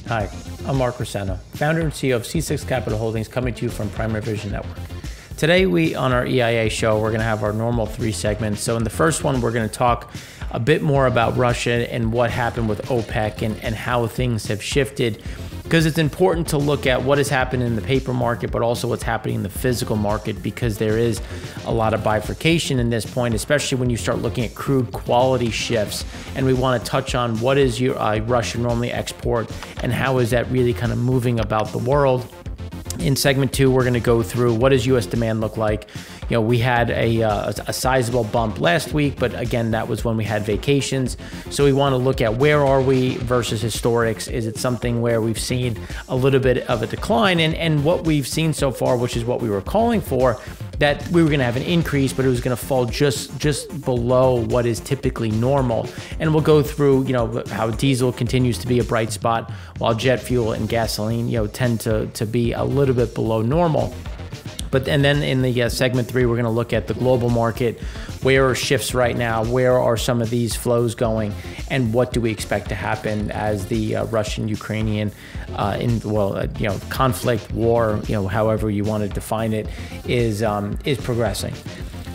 Hi, I'm Mark Rossano, founder and CEO of C6 Capital Holdings, coming to you from Primary Vision Network. Today, on our EIA show, we're going to have our normal 3 segments. So in the first one, we're going to talk a bit more about Russia and what happened with OPEC and how things have shifted, because it's important to look at what has happened in the paper market, but also what's happening in the physical market, because there is a lot of bifurcation in this point, especially when you start looking at crude quality shifts. And we want to touch on what is Russia normally export and how is that really kind of moving about the world. In segment 2, we're going to go through what does U.S. demand look like. You know, we had a sizable bump last week, but again, that was when we had vacations. So we want to look at where are we versus historics. Is it something where we've seen a little bit of a decline? And what we've seen so far, which is what we were calling for, that we were going to have an increase, but it was going to fall just below what is typically normal. And we'll go through, you know, how diesel continues to be a bright spot, while jet fuel and gasoline, you know, tend to be a little bit below normal. And then in the segment 3, we're going to look at the global market. Where are shifts right now? Where are some of these flows going? And what do we expect to happen as the Russian-Ukrainian conflict, war, however you want to define it, is progressing.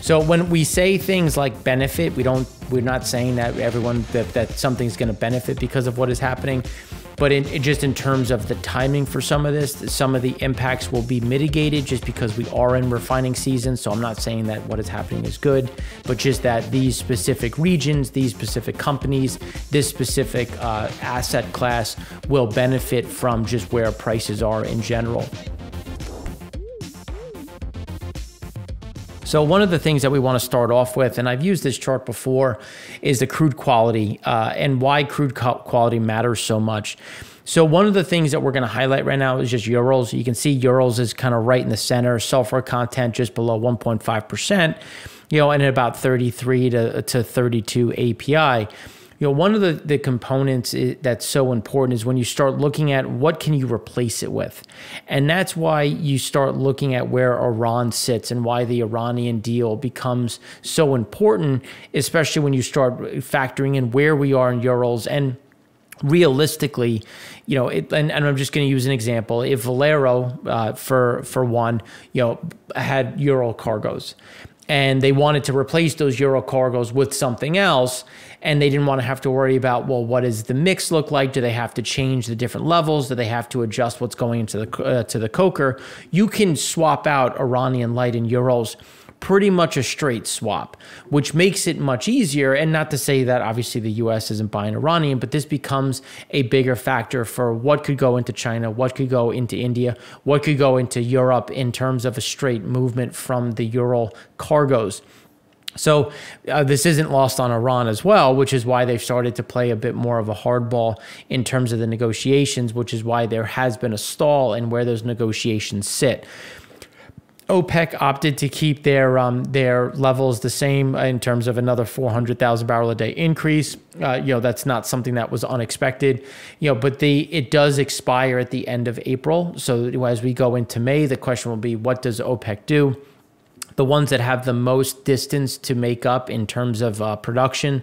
So when we say things like benefit, we're not saying that that something's going to benefit because of what is happening. But just in terms of the timing for some of this, some of the impacts will be mitigated just because we are in refining season. So I'm not saying that what is happening is good, but just that these specific regions, these specific companies, this specific asset class will benefit from just where prices are in general. So one of the things that we want to start off with, and I've used this chart before, is the crude quality and why crude quality matters so much. So one of the things that we're going to highlight right now is just Urals. You can see Urals is kind of right in the center, sulfur content just below 1.5%, and at about 33 to 32 API. One of the components that's so important is when you start looking at what can you replace it with. And that's why you start looking at where Iran sits and why the Iranian deal becomes so important, especially when you start factoring in where we are in Urals. And realistically, and I'm just going to use an example. If Valero, for one, had Ural cargoes, and they wanted to replace those Ural cargoes with something else, and they didn't want to have to worry about, well, what does the mix look like? Do they have to change the different levels? Do they have to adjust what's going into the coker? You can swap out Iranian light and Urals, pretty much a straight swap, which makes it much easier. And not to say that obviously the US isn't buying Iranian, but this becomes a bigger factor for what could go into China, what could go into India, what could go into Europe in terms of a straight movement from the Ural cargoes. So this isn't lost on Iran as well, which is why they've started to play a bit more of a hardball in terms of the negotiations, which is why there has been a stall in where those negotiations sit. OPEC opted to keep their levels the same in terms of another 400,000 barrel a day increase. That's not something that was unexpected. But it does expire at the end of April. So as we go into May, the question will be, what does OPEC do? The ones that have the most distance to make up in terms of production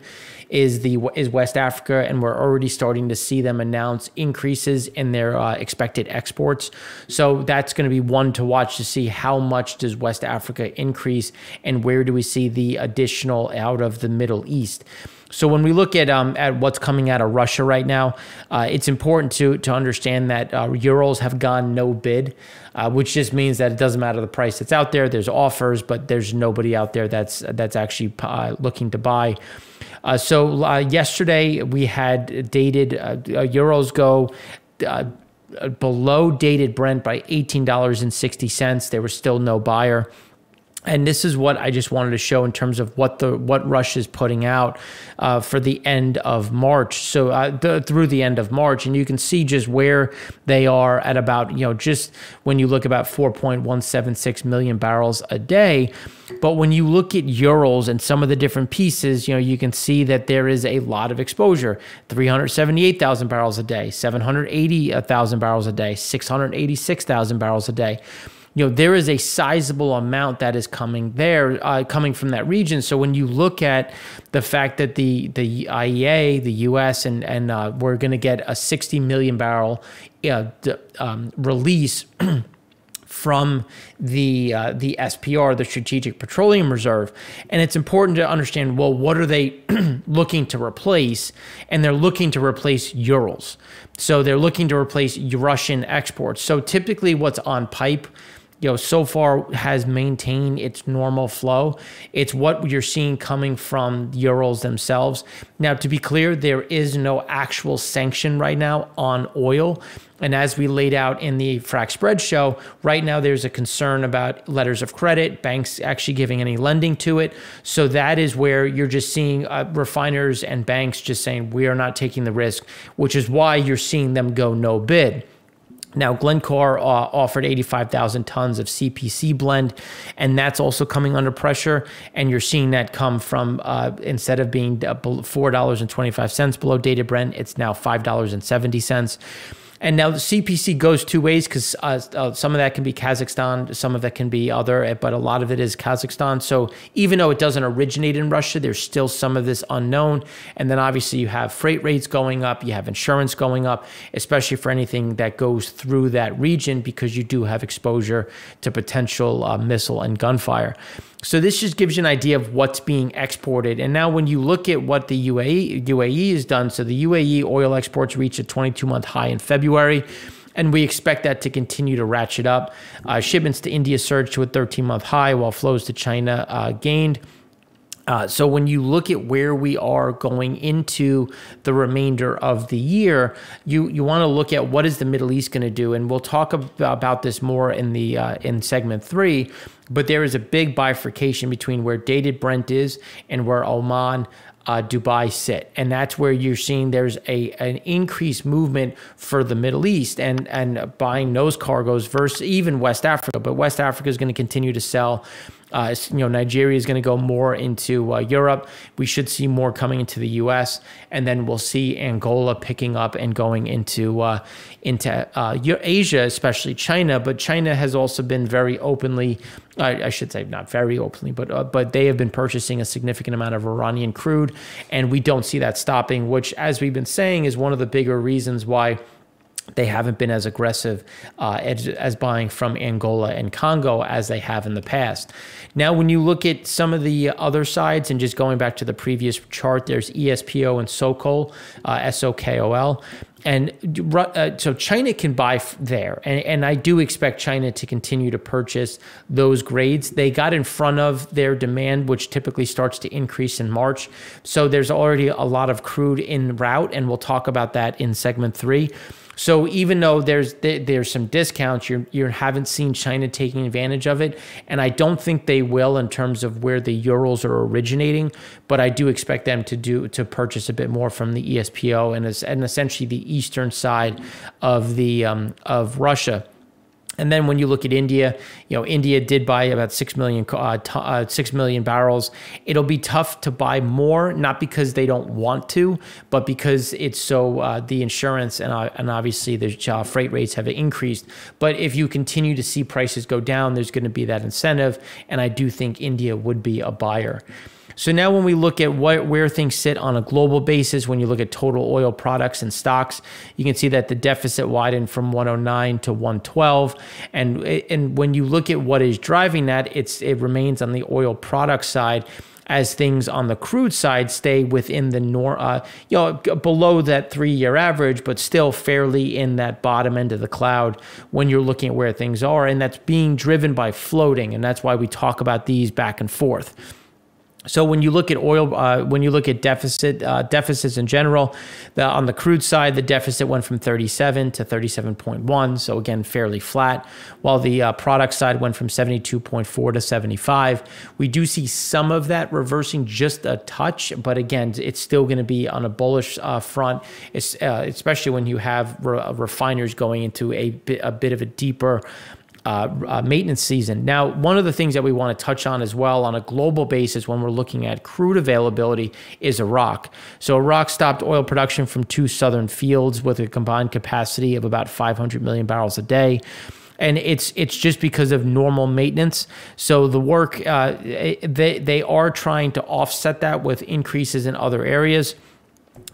is West Africa, and we're already starting to see them announce increases in their expected exports. So that's going to be one to watch to see how much does West Africa increase and where do we see the additional out of the Middle East. So when we look at what's coming out of Russia right now, it's important to understand that Urals have gone no bid, which just means that it doesn't matter the price that's out there. There's offers, but there's nobody out there that's actually looking to buy. So yesterday we had dated Urals go below dated Brent by $18.60. There was still no buyer. And this is what I just wanted to show in terms of what Russia's putting out for the end of March. So through the end of March, and you can see just where they are at about, just when you look about 4.176 million barrels a day. But when you look at Urals and some of the different pieces, you can see that there is a lot of exposure: 378,000 barrels a day, 780,000 barrels a day, 686,000 barrels a day. there is a sizable amount that is coming there, coming from that region. So when you look at the fact that the EIA, the U.S., and we're going to get a 60 million barrel release from the SPR, the Strategic Petroleum Reserve. And it's important to understand, well, what are they looking to replace? And they're looking to replace Urals. So they're looking to replace Russian exports. So typically what's on pipe, so far has maintained its normal flow. It's what you're seeing coming from the Urals themselves. Now, to be clear, there is no actual sanction right now on oil. And as we laid out in the Frac Spread show, right now there's a concern about letters of credit, banks actually giving any lending to it. So that is where you're just seeing refiners and banks just saying, we are not taking the risk, which is why you're seeing them go no bid. Now, Glencore offered 85,000 tons of CPC blend, and that's also coming under pressure. And you're seeing that come from, instead of being $4.25 below dated Brent, it's now $5.70. And now the CPC goes two ways, because some of that can be Kazakhstan, some of that can be other, but a lot of it is Kazakhstan. So even though it doesn't originate in Russia, there's still some of this unknown. And then obviously you have freight rates going up, you have insurance going up, especially for anything that goes through that region, because you do have exposure to potential missile and gunfire. So this just gives you an idea of what's being exported. And now when you look at what the UAE has done, so the UAE oil exports reached a 22-month high in February, and we expect that to continue to ratchet up. Shipments to India surged to a 13-month high, while flows to China gained. So when you look at where we are going into the remainder of the year, you want to look at what is the Middle East going to do, and we'll talk about this more in the in segment 3. But there is a big bifurcation between where dated Brent is and where Oman, Dubai sit, and that's where you're seeing there's an increased movement for the Middle East and buying those cargoes versus even West Africa. But West Africa is going to continue to sell. Nigeria is going to go more into Europe. We should see more coming into the U.S., and then we'll see Angola picking up and going into Asia, especially China. But China has also been very openly, I should say not very openly, but they have been purchasing a significant amount of Iranian crude, and we don't see that stopping, which, as we've been saying, is one of the bigger reasons why they haven't been as aggressive as buying from Angola and Congo as they have in the past. Now, when you look at some of the other sides, and just going back to the previous chart, there's ESPO and SOCOL, SOKOL. And so China can buy there. And I do expect China to continue to purchase those grades. They got in front of their demand, which typically starts to increase in March. So there's already a lot of crude en route, and we'll talk about that in segment 3. So even though there's some discounts, you haven't seen China taking advantage of it, and I don't think they will in terms of where the Urals are originating. But I do expect them to purchase a bit more from the ESPO and essentially the eastern side of Russia. And then when you look at India, India did buy about 6 million barrels. It'll be tough to buy more, not because they don't want to, but because it's so the insurance and obviously the freight rates have increased. But if you continue to see prices go down, there's going to be that incentive, and I do think India would be a buyer. So now when we look at where things sit on a global basis, when you look at total oil products and stocks, you can see that the deficit widened from 109 to 112. And when you look at what is driving that, it remains on the oil product side, as things on the crude side stay within the below that 3-year average, but still fairly in that bottom end of the cloud when you're looking at where things are. And that's being driven by floating. And that's why we talk about these back and forth. So when you look at oil, when you look at deficits in general, on the crude side, the deficit went from 37 to 37.1. So again, fairly flat, while the product side went from 72.4 to 75. We do see some of that reversing just a touch, but again, it's still going to be on a bullish front, especially when you have refiners going into a bit of a deeper maintenance season. Now, one of the things that we want to touch on as well on a global basis when we're looking at crude availability is Iraq. So Iraq stopped oil production from 2 southern fields with a combined capacity of about 500 million barrels a day. and it's just because of normal maintenance. So the work, they are trying to offset that with increases in other areas.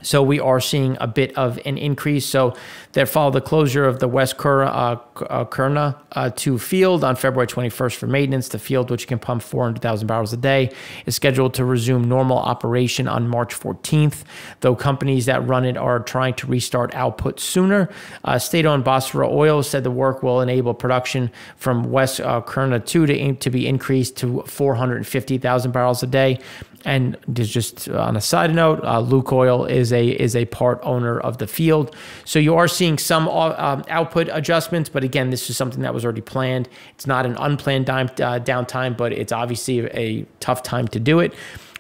So we are seeing a bit of an increase. So that followed the closure of the West Kurna 2 field on February 21st for maintenance. The field, which can pump 400,000 barrels a day, is scheduled to resume normal operation on March 14th, though companies that run it are trying to restart output sooner. State-owned Basra Oil said the work will enable production from West Kurna 2 to be increased to 450,000 barrels a day. And just on a side note, Lukoil is a part owner of the field. So you are seeing some output adjustments, but again, this is something that was already planned. It's not an unplanned downtime, but it's obviously a tough time to do it.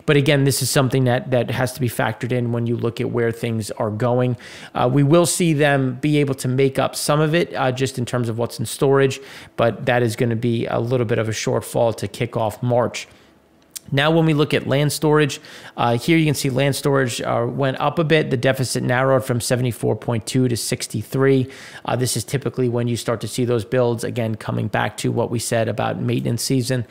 But again, this is something that has to be factored in when you look at where things are going. We will see them be able to make up some of it just in terms of what's in storage, but that is going to be a little bit of a shortfall to kick off March. Now, when we look at land storage, here you can see land storage went up a bit. The deficit narrowed from 74.2 to 63. This is typically when you start to see those builds, again, coming back to what we said about maintenance season.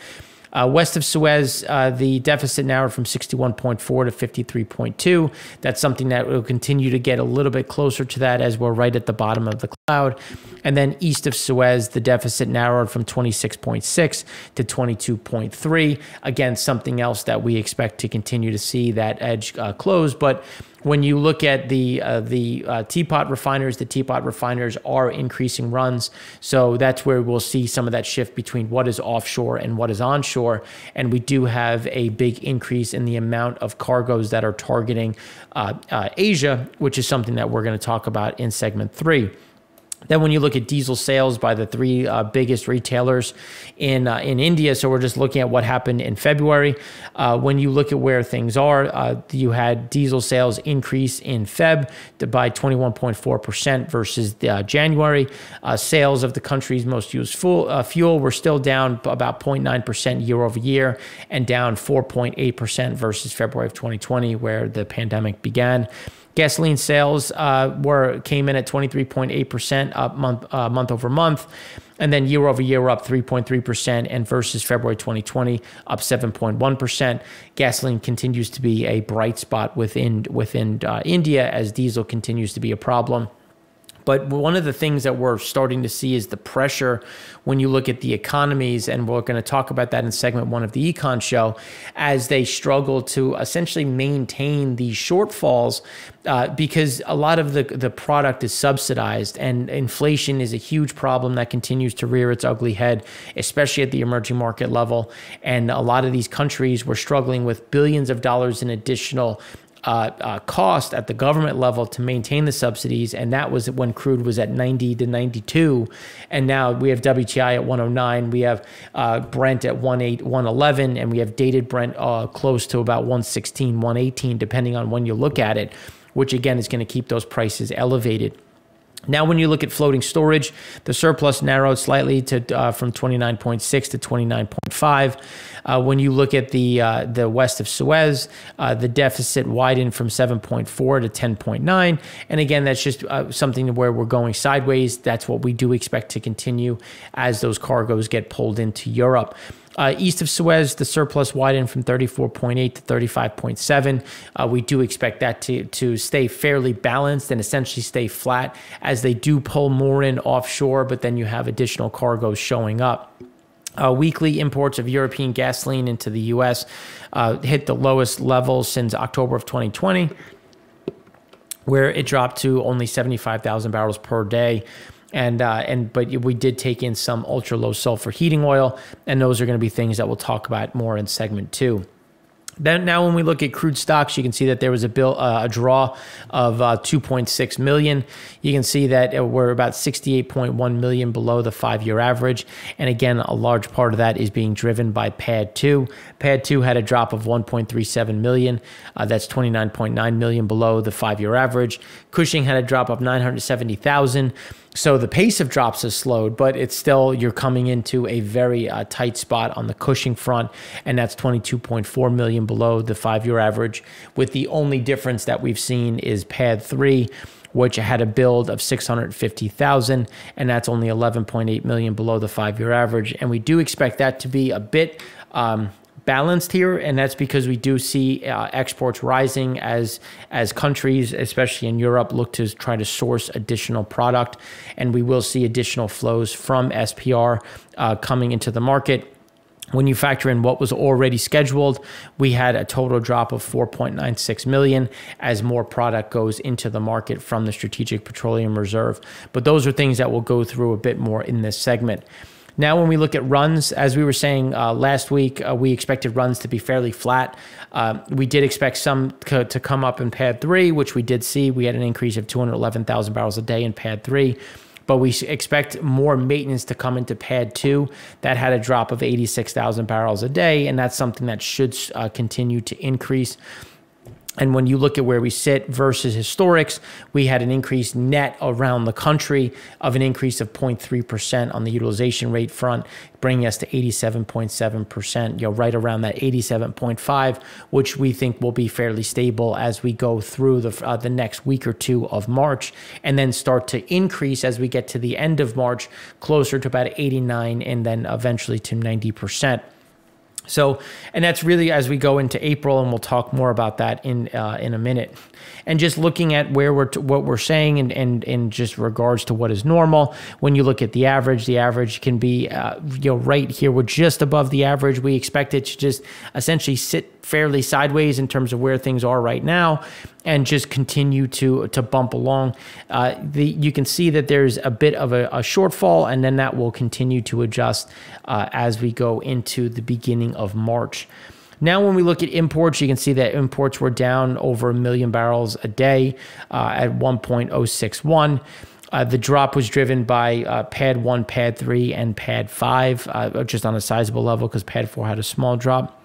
West of Suez, the deficit narrowed from 61.4 to 53.2. That's something that will continue to get a little bit closer to that as we're right at the bottom of the cloud. And then east of Suez, the deficit narrowed from 26.6 to 22.3. Again, something else that we expect to continue to see that edge close. But when you look at the teapot refiners are increasing runs. So that's where we'll see some of that shift between what is offshore and what is onshore. And we do have a big increase in the amount of cargoes that are targeting Asia, which is something that we're going to talk about in segment 3. Then when you look at diesel sales by the 3 biggest retailers in India, so we're just looking at what happened in February. When you look at where things are, you had diesel sales increase in Feb by 21.4% versus January. Sales of the country's most used fuel were still down about 0.9% year over year and down 4.8% versus February of 2020, where the pandemic began. Gasoline sales came in at 23.8% up month over month, and then year over year we're up 3.3%, and versus February 2020 up 7.1%. Gasoline continues to be a bright spot within India as diesel continues to be a problem. But one of the things that we're starting to see is the pressure when you look at the economies, and we're going to talk about that in segment 1 of the Econ Show, as they struggle to essentially maintain these shortfalls because a lot of the product is subsidized, and inflation is a huge problem that continues to rear its ugly head, especially at the emerging market level. And a lot of these countries were struggling with billions of dollars in additional cost at the government level to maintain the subsidies, and that was when crude was at 90 to 92, and now we have WTI at 109, we have Brent at 111, and we have dated Brent close to about 116, 118, depending on when you look at it, which again is going to keep those prices elevated. Now, when you look at floating storage, the surplus narrowed slightly to from 29.6 to 29.5. When you look at the west of Suez, the deficit widened from 7.4 to 10.9. And again, that's just something where we're going sideways. That's what we do expect to continue as those cargoes get pulled into Europe. East of Suez, the surplus widened from 34.8 to 35.7. We do expect that to stay fairly balanced and essentially stay flat as they do pull more in offshore, but then you have additional cargoes showing up. Weekly imports of European gasoline into the U.S. Hit the lowest level since October of 2020, where it dropped to only 75,000 barrels per day. But we did take in some ultra low sulfur heating oil, and those are going to be things that we'll talk about more in segment 2. Then now when we look at crude stocks, you can see that there was a draw of 2.6 million. You can see that we're about 68.1 million below the 5-year average. And again, a large part of that is being driven by PADDII. PADDII had a drop of 1.37 million. That's 29.9 million below the 5-year average. Cushing had a drop of 970,000. So the pace of drops has slowed, but it's still, you're coming into a very tight spot on the Cushing front, and that's 22.4 million below the 5-year average, with the only difference that we've seen is PADDII, which had a build of 650,000, and that's only 11.8 million below the 5-year average. And we do expect that to be a bit balanced here, and that's because we do see exports rising as countries, especially in Europe, look to try to source additional product, and we will see additional flows from SPR coming into the market. When you factor in what was already scheduled, we had a total drop of 4.96 million as more product goes into the market from the Strategic Petroleum Reserve. But those are things that we'll go through a bit more in this segment. Now, when we look at runs, as we were saying last week, we expected runs to be fairly flat. We did expect some to come up in PADDII 3, which we did see. We had an increase of 211,000 barrels a day in PADDII 3. But we expect more maintenance to come into PADDII 2. That had a drop of 86,000 barrels a day, and that's something that should continue to increase. And when you look at where we sit versus historics, we had an increase net around the country of an increase of 0.3% on the utilization rate front, bringing us to 87.7%, right around that 87.5, which we think will be fairly stable as we go through the next week or two of March, and then start to increase as we get to the end of March, closer to about 89 and then eventually to 90%. So, and that's really as we go into April, and we'll talk more about that in a minute. And just looking at where what we're saying and in just regards to what is normal, when you look at the average can be right here. We're just above the average. We expect it to just essentially sit fairly sideways in terms of where things are right now, and just continue to bump along. You can see that there's a bit of a shortfall, and then that will continue to adjust as we go into the beginning of March. Now, when we look at imports, you can see that imports were down over 1 million barrels a day at 1.061. The drop was driven by PADDII 1, PADDII 3, and PADDII 5, just on a sizable level because PADDII 4 had a small drop.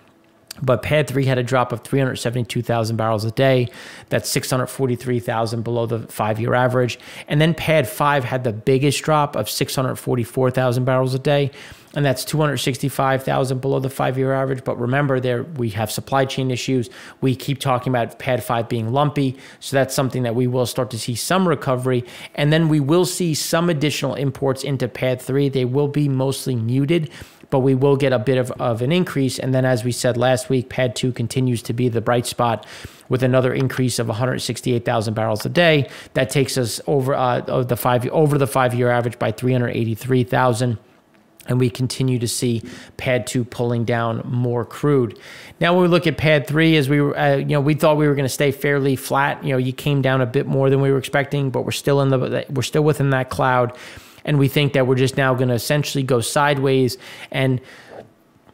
But PADDII 3 had a drop of 372,000 barrels a day. That's 643,000 below the 5-year average. And then PADDII 5 had the biggest drop of 644,000 barrels a day. And that's 265,000 below the 5-year average. But remember, there we have supply chain issues. We keep talking about PADDII 5 being lumpy. So that's something that we will start to see some recovery. And then we will see some additional imports into PADDII 3. They will be mostly muted, but we will get a bit of an increase. And then, as we said last week, PADDII 2 continues to be the bright spot with another increase of 168,000 barrels a day. That takes us over the 5-year average by 383,000. And we continue to see PADDII 2 pulling down more crude. Now, when we look at PADDII 3, as we were, we thought we were going to stay fairly flat. You came down a bit more than we were expecting, but we're still within that cloud. And we think that we're just now going to essentially go sideways and,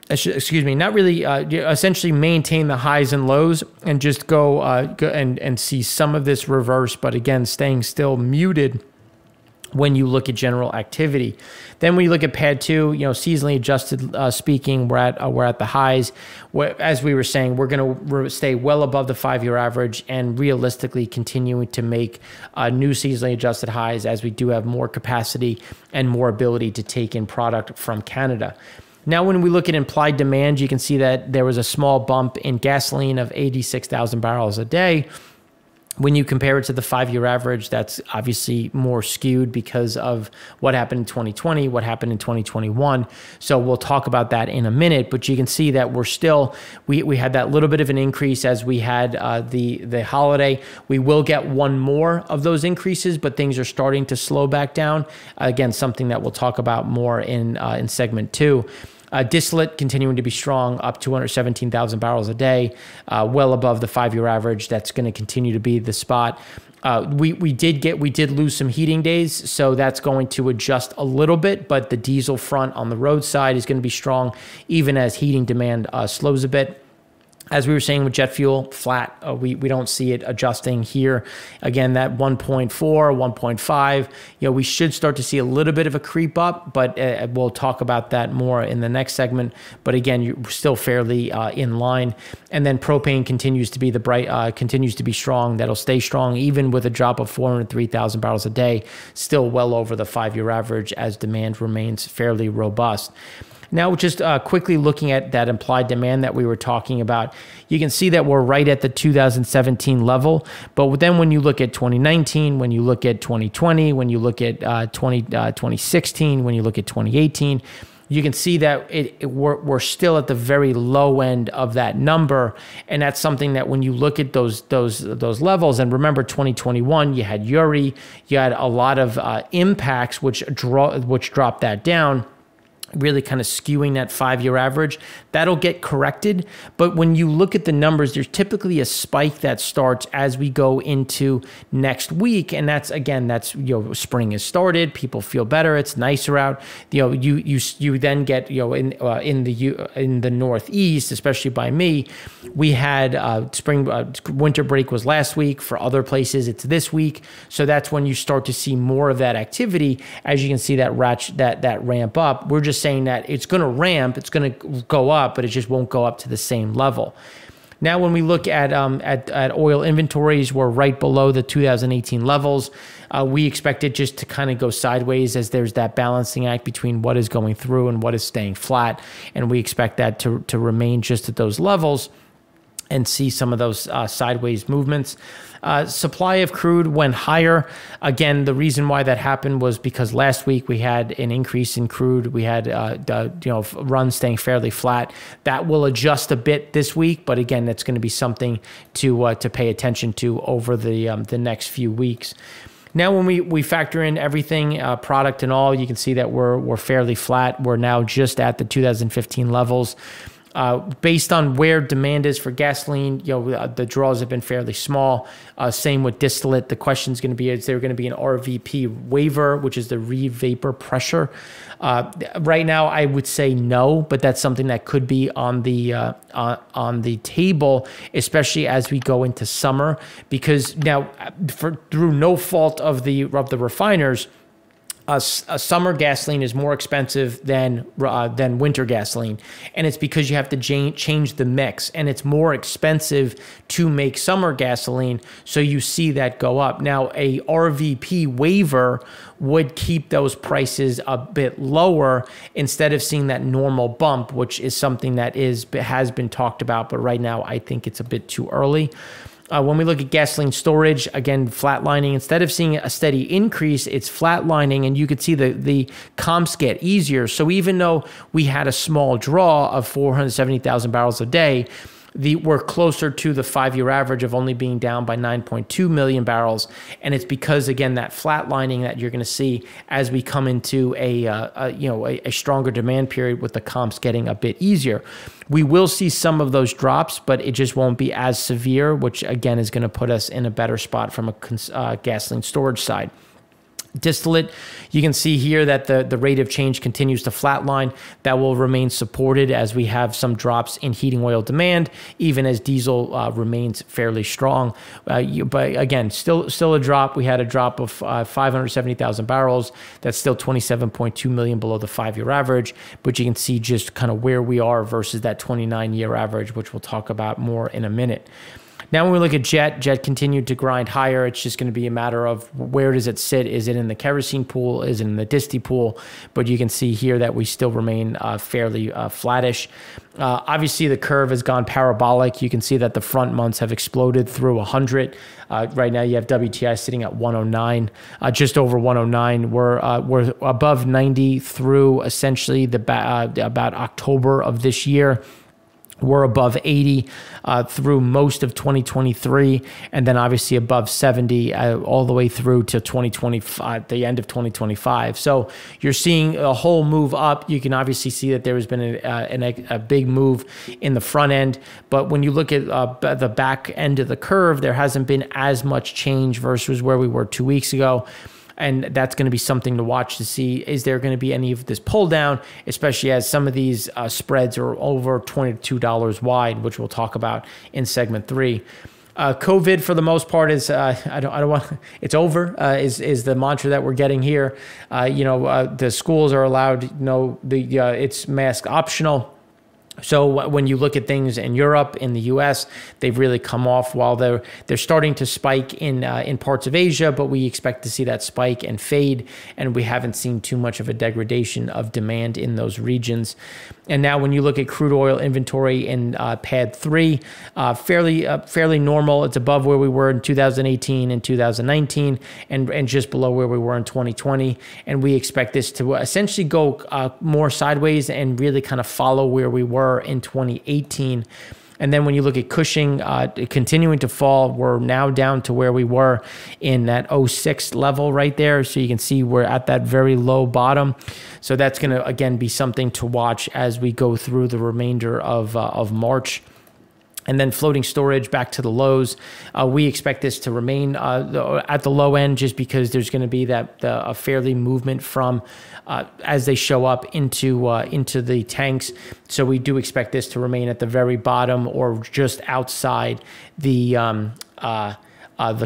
not really, essentially maintain the highs and lows and just go and see some of this reverse, but again, staying still muted when you look at general activity. Then when you look at PADDII 2, seasonally adjusted speaking, we're at the highs. As we were saying, we're going to stay well above the 5-year average and realistically continuing to make new seasonally adjusted highs as we do have more capacity and more ability to take in product from Canada. Now, when we look at implied demand, you can see that there was a small bump in gasoline of 86,000 barrels a day. When you compare it to the 5-year average, that's obviously more skewed because of what happened in 2020, what happened in 2021. So we'll talk about that in a minute, but you can see that we're still, we had that little bit of an increase as we had the holiday. We will get one more of those increases, but things are starting to slow back down. Again, something that we'll talk about more in segment 2. Distillate continuing to be strong, up 217,000 barrels a day, well above the 5-year average. That's going to continue to be the spot. We did lose some heating days, so that's going to adjust a little bit, but the diesel front on the roadside is going to be strong, even as heating demand slows a bit. As we were saying with jet fuel, flat. We don't see it adjusting here. Again, that 1.4, 1.5, we should start to see a little bit of a creep up, but we'll talk about that more in the next segment. But again, you're still fairly in line. And then propane continues to be continues to be strong. That'll stay strong even with a drop of 403,000 barrels a day, still well over the 5-year average as demand remains fairly robust. Now, just quickly looking at that implied demand that we were talking about, you can see that we're right at the 2017 level. But then when you look at 2019, when you look at 2020, when you look at 2016, when you look at 2018, you can see that we're still at the very low end of that number, and that's something that when you look at those levels, and remember 2021, you had Uri, you had a lot of impacts which dropped that down, really kind of skewing that 5-year average. That'll get corrected. But when you look at the numbers, there's typically a spike that starts as we go into next week. And that's, again, spring has started. People feel better. It's nicer out. You then get, in the Northeast, especially by me, we had winter break was last week. For other places, it's this week. So that's when you start to see more of that activity. As you can see, that ramp up. We're just saying that it's going to ramp, it's going to go up, but it just won't go up to the same level. Now, when we look at oil inventories, we're right below the 2018 levels. We expect it just to kind of go sideways as there's that balancing act between what is going through and what is staying flat, and we expect that to remain just at those levels and see some of those sideways movements. Supply of crude went higher. Again, the reason why that happened was because last week we had an increase in crude. We had runs staying fairly flat. That will adjust a bit this week, but again, that's going to be something to pay attention to over the next few weeks. Now, when we factor in everything, product and all, you can see that we're fairly flat. We're now just at the 2015 levels. Based on where demand is for gasoline, the draws have been fairly small. Same with distillate. The question is going to be, is there going to be an RVP waiver, which is the re-vapor pressure? Right now, I would say no, but that's something that could be on the table, especially as we go into summer, because now, through no fault of the refiners, a summer gasoline is more expensive than winter gasoline, and it's because you have to change the mix, and it's more expensive to make summer gasoline, so you see that go up. Now, a RVP waiver would keep those prices a bit lower instead of seeing that normal bump, which is something that has been talked about, but right now I think it's a bit too early. When we look at gasoline storage, again, flatlining. Instead of seeing a steady increase, it's flatlining, and you could see the comps get easier. So even though we had a small draw of 470,000 barrels a day, we're closer to the 5-year average of only being down by 9.2 million barrels. And it's because, again, that flatlining that you're going to see as we come into a stronger demand period with the comps getting a bit easier. We will see some of those drops, but it just won't be as severe, which, again, is going to put us in a better spot from a gasoline storage side. Distillate, you can see here that the rate of change continues to flatline. That will remain supported as we have some drops in heating oil demand, even as diesel remains fairly strong. But again, still a drop. We had a drop of 570,000 barrels. That's still 27.2 million below the 5-year average, but you can see just kind of where we are versus that 29-year average, which we'll talk about more in a minute. Now, when we look at jet continued to grind higher. It's just going to be a matter of where does it sit? Is it in the kerosene pool? Is it in the disti pool? But you can see here that we still remain fairly flattish. Obviously, the curve has gone parabolic. You can see that the front months have exploded through 100. Right now, you have WTI sitting at 109, just over 109. We're above 90 through essentially about October of this year. We're above 80 through most of 2023, and then obviously above 70 all the way through to 2025, the end of 2025. So you're seeing a whole move up. You can obviously see that there has been a big move in the front end, but when you look at the back end of the curve, there hasn't been as much change versus where we were 2 weeks ago. And that's going to be something to watch to see, is there going to be any of this pull down, especially as some of these spreads are over $22 wide, which we'll talk about in segment 3. COVID, for the most part, is I don't want, it's over, is the mantra that we're getting here. The schools are allowed, it's mask optional. So when you look at things in Europe, in the U.S., they've really come off while they're starting to spike in parts of Asia, but we expect to see that spike and fade, and we haven't seen too much of a degradation of demand in those regions. And now when you look at crude oil inventory in PADDII, fairly normal. It's above where we were in 2018 and 2019, and just below where we were in 2020. And we expect this to essentially go more sideways and really kind of follow where we were in 2018. And then when you look at Cushing continuing to fall, we're now down to where we were in that 06 level right there. So you can see we're at that very low bottom. So that's going to, again, be something to watch as we go through the remainder of March. And then floating storage back to the lows. We expect this to remain at the low end just because there's going to be a fairly movement from as they show up into the tanks. So we do expect this to remain at the very bottom or just outside the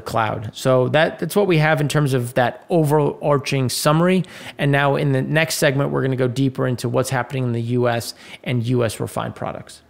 cloud. So that's what we have in terms of that overarching summary. And now in the next segment, we're going to go deeper into what's happening in the U.S. and U.S. refined products.